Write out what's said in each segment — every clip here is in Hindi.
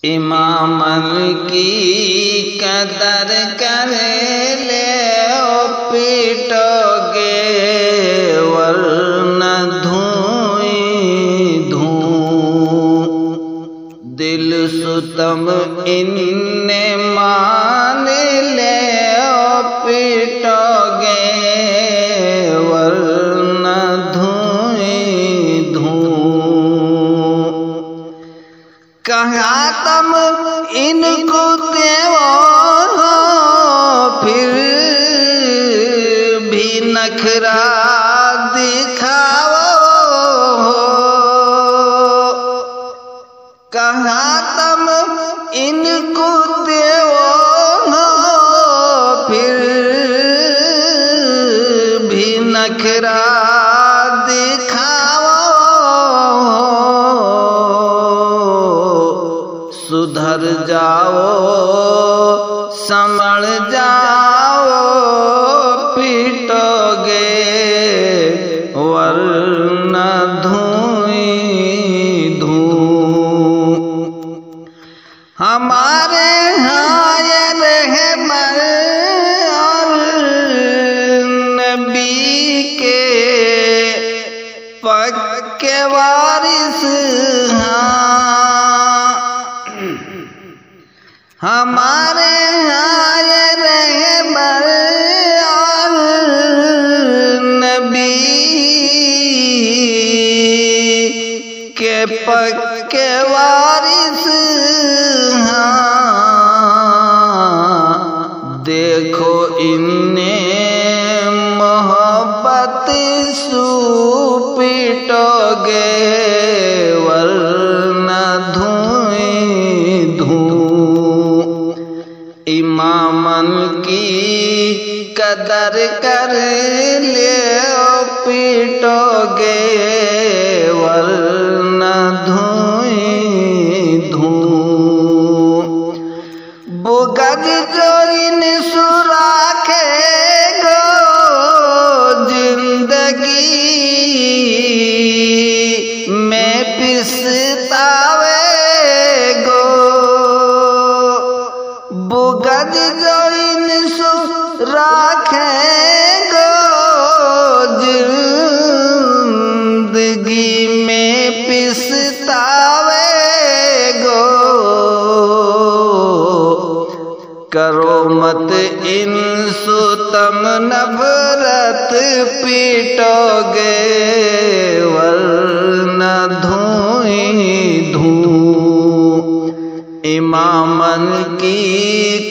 इमामन की कदर कर ले पीटोगे वरना धुएं धूं। दिल सुतम इन्ने मान ले पीटोगे वरना धुएं धूं। कहाँ तुम इनको देवो फिर भी नखरा दिखाओ। कहाँ तुम इनको देवो फिर भी नखरा सुधर जाओ संभल जाओ पीटोगे वरना धुएं धूं। हमारे यहाँ ये रहमत और नबी के पक्के वारिस हमारे यहाँ ये रहमत और नबी के पक्के वारिस देखो इन्ने मोहब्बत सू पीटोगे वरना धुएं धूं। इमामन की कदर कर ले पीटोगे वरना धुएं धूं। बुगद जो इन सुराखे गो जिंदगी में पिसतावे गो। बुगद जो इन सुराखे गो जिंदगी में पिसतावे गो। करो मत इन सुतम नफरत पीटोगे वरना धुएं धूं। इमामन की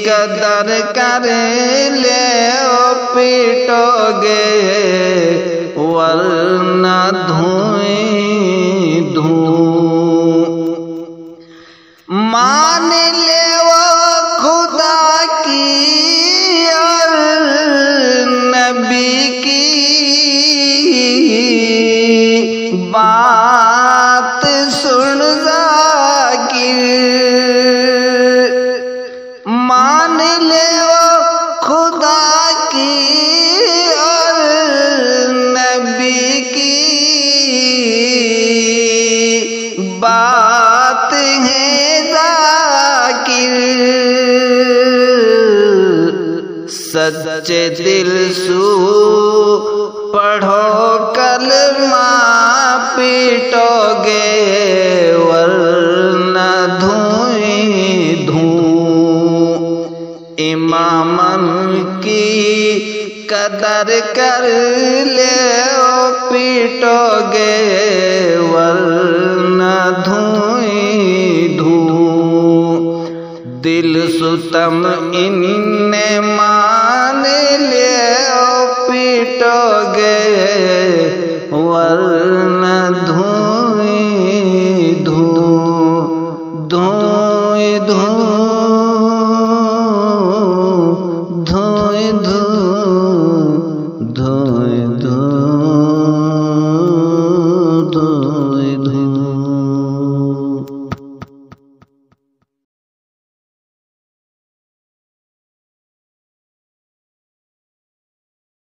कदर कर ले पीटोगे वरना धुएं धूं। मान ले वो खुदा की और नबी की बात सुन जाकिर। मान ले वो खुदा की और नबी की बात है जाकिर। सच्चे दिल सू पढ़ो कलमा पीटोगे वरना धुएं धूं। इमामन की कदर कर ले पीटोगे वरना धुएं धूं। दिल सुतम इन्ने मान ले पीटोगे वरना धुएं